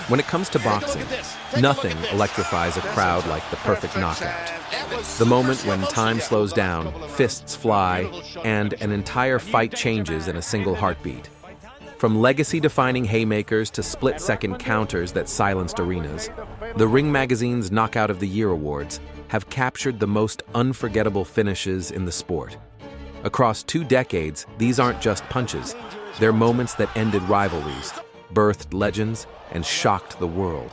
When it comes to boxing, nothing electrifies a crowd like the perfect knockout. The moment when time slows down, fists fly, and an entire fight changes in a single heartbeat. From legacy-defining haymakers to split-second counters that silenced arenas, the Ring Magazine's Knockout of the Year awards have captured the most unforgettable finishes in the sport. Across 2 decades, these aren't just punches. They're moments that ended rivalries, birthed legends, and shocked the world.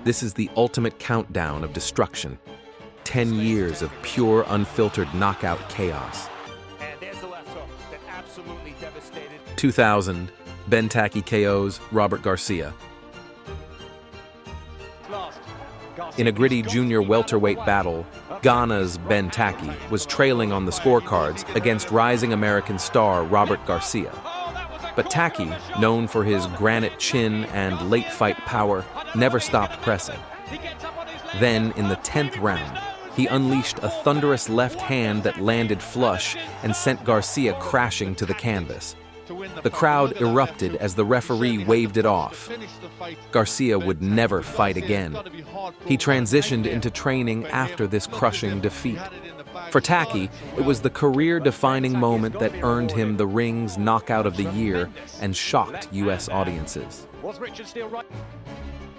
This is the ultimate countdown of destruction. 10 years of pure, unfiltered knockout chaos. 2000, Ben Tackie KOs Robert Garcia. In a gritty junior welterweight battle, Ghana's Ben Tackie was trailing on the scorecards against rising American star Robert Garcia. But Tackie, known for his granite chin and late fight power, never stopped pressing. Then, in the 10th round, he unleashed a thunderous left hand that landed flush and sent Garcia crashing to the canvas. The crowd erupted as the referee waved it off. Garcia would never fight again. He transitioned into training after this crushing defeat. For Tackie, it was the career-defining moment that earned him the Ring's Knockout of the Year and shocked U.S. audiences.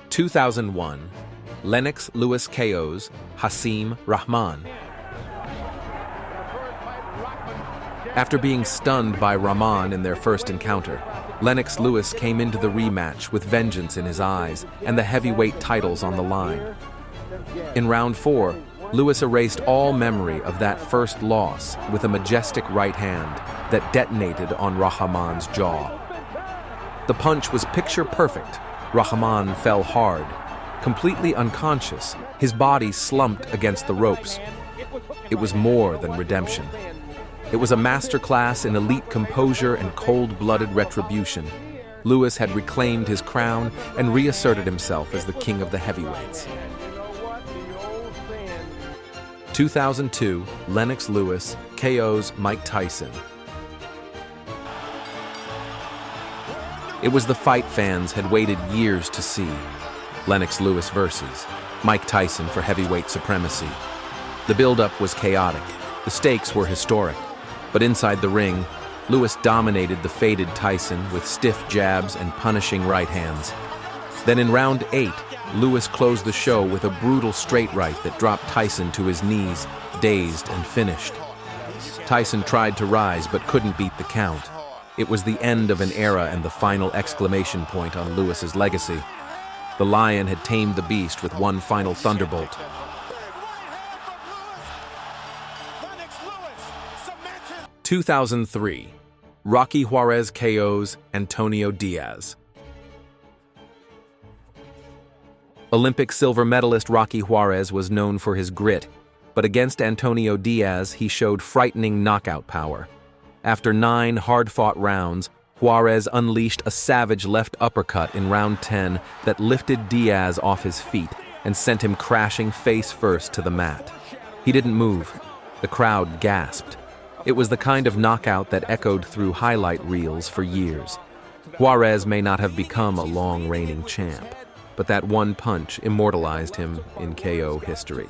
2001, Lennox Lewis KOs Hasim Rahman. After being stunned by Rahman in their first encounter, Lennox Lewis came into the rematch with vengeance in his eyes and the heavyweight titles on the line. In round 4, Lewis erased all memory of that first loss with a majestic right hand that detonated on Rahman's jaw. The punch was picture perfect. Rahman fell hard. Completely unconscious, his body slumped against the ropes. It was more than redemption. It was a masterclass in elite composure and cold-blooded retribution. Lewis had reclaimed his crown and reasserted himself as the king of the heavyweights. 2002, Lennox Lewis KOs Mike Tyson. It was the fight fans had waited years to see. Lennox Lewis versus Mike Tyson for heavyweight supremacy. The build-up was chaotic. The stakes were historic. But inside the ring, Lewis dominated the faded Tyson with stiff jabs and punishing right hands. Then in round 8, Lewis closed the show with a brutal straight right that dropped Tyson to his knees, dazed and finished. Tyson tried to rise but couldn't beat the count. It was the end of an era and the final exclamation point on Lewis's legacy. The lion had tamed the beast with one final thunderbolt. 2003, Rocky Juarez KOs Antonio Diaz. Olympic silver medalist Rocky Juarez was known for his grit, but against Antonio Diaz, he showed frightening knockout power. After 9 hard-fought rounds, Juarez unleashed a savage left uppercut in round 10 that lifted Diaz off his feet and sent him crashing face first to the mat. He didn't move. The crowd gasped. It was the kind of knockout that echoed through highlight reels for years. Juarez may not have become a long reigning champ, but that one punch immortalized him in KO history.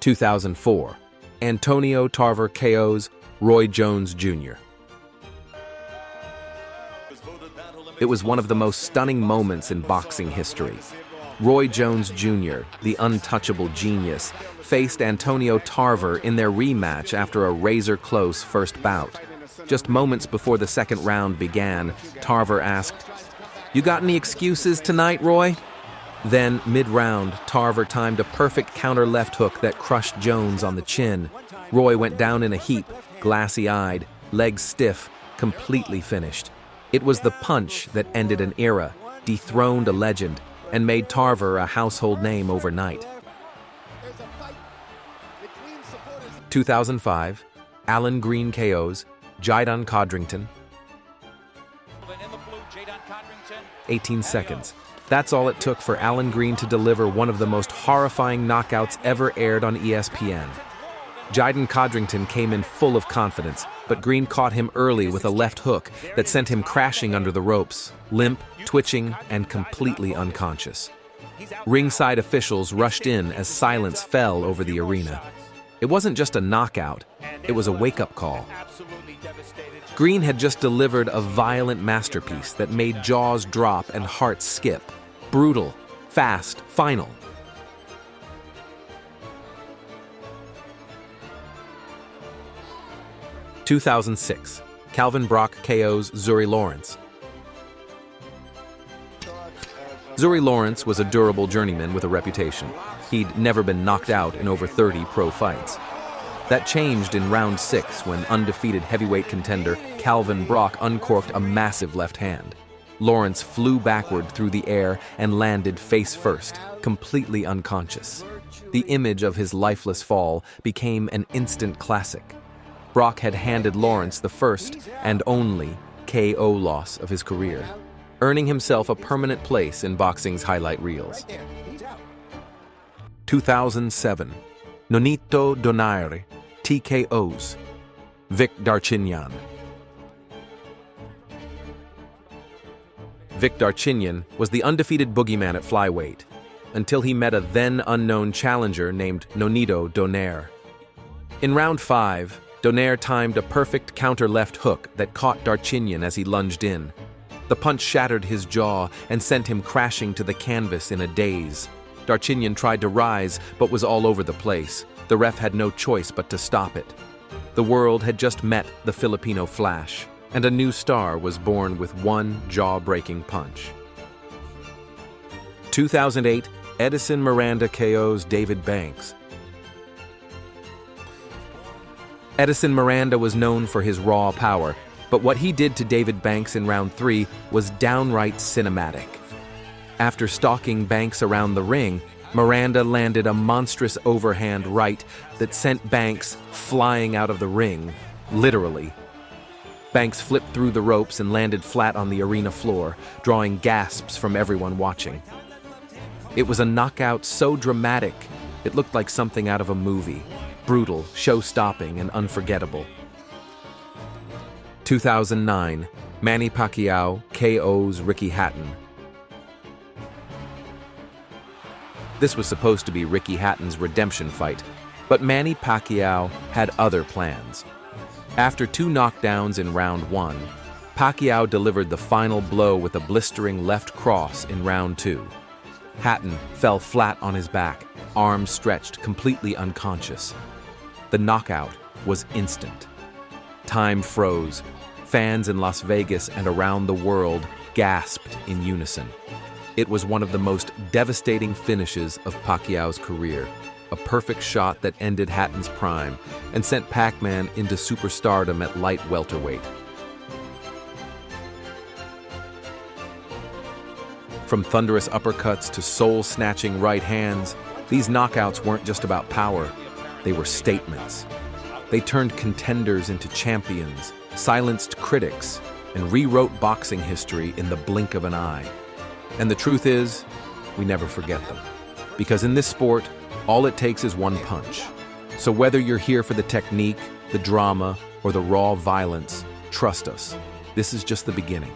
2004, Antonio Tarver KOs Roy Jones Jr. It was one of the most stunning moments in boxing history. Roy Jones Jr., the untouchable genius, faced Antonio Tarver in their rematch after a razor-close first bout. Just moments before the second round began, Tarver asked, "You got any excuses tonight, Roy?" Then, mid-round, Tarver timed a perfect counter left hook that crushed Jones on the chin. Roy went down in a heap, glassy-eyed, legs stiff, completely finished. It was the punch that ended an era, dethroned a legend, and made Tarver a household name overnight. 2005, Allan Green KOs Jaidon Codrington. 18 seconds. That's all it took for Allan Green to deliver one of the most horrifying knockouts ever aired on ESPN. Jaidon Codrington came in full of confidence, but Green caught him early with a left hook that sent him crashing under the ropes, limp, twitching, and completely unconscious. Ringside officials rushed in as silence fell over the arena. It wasn't just a knockout, it was a wake-up call. Green had just delivered a violent masterpiece that made jaws drop and hearts skip. Brutal, fast, final. (2006) Calvin Brock KOs Zuri Lawrence. Zuri Lawrence was a durable journeyman with a reputation. He'd never been knocked out in over 30 pro fights. That changed in round 6 when undefeated heavyweight contender Calvin Brock uncorked a massive left hand. Lawrence flew backward through the air and landed face first, completely unconscious. The image of his lifeless fall became an instant classic. Brock had handed Lawrence the first and only KO loss of his career, earning himself a permanent place in boxing's highlight reels. 2007 Nonito Donaire TKOs Darchinyan. Darchinyan was the undefeated boogeyman at flyweight until he met a then-unknown challenger named Nonito Donaire. In round 5, Donaire timed a perfect counter left hook that caught Darchinyan as he lunged in. The punch shattered his jaw and sent him crashing to the canvas in a daze. Darchinyan tried to rise, but was all over the place. The ref had no choice but to stop it. The world had just met the Filipino Flash, and a new star was born with one jaw-breaking punch. 2008 Edison Miranda KOs David Banks. Edison Miranda was known for his raw power, but what he did to David Banks in round 3 was downright cinematic. After stalking Banks around the ring, Miranda landed a monstrous overhand right that sent Banks flying out of the ring, literally. Banks flipped through the ropes and landed flat on the arena floor, drawing gasps from everyone watching. It was a knockout so dramatic, it looked like something out of a movie. Brutal, show-stopping, and unforgettable. 2009 Manny Pacquiao KOs Ricky Hatton. This was supposed to be Ricky Hatton's redemption fight, but Manny Pacquiao had other plans. After 2 knockdowns in round 1, Pacquiao delivered the final blow with a blistering left cross in round 2. Hatton fell flat on his back, arms stretched, completely unconscious. The knockout was instant. Time froze. Fans in Las Vegas and around the world gasped in unison. It was one of the most devastating finishes of Pacquiao's career, a perfect shot that ended Hatton's prime and sent Pac-Man into superstardom at light welterweight. From thunderous uppercuts to soul-snatching right hands, these knockouts weren't just about power, they were statements. They turned contenders into champions, silenced critics, and rewrote boxing history in the blink of an eye. And the truth is, we never forget them. Because in this sport, all it takes is one punch. So whether you're here for the technique, the drama, or the raw violence, trust us, this is just the beginning.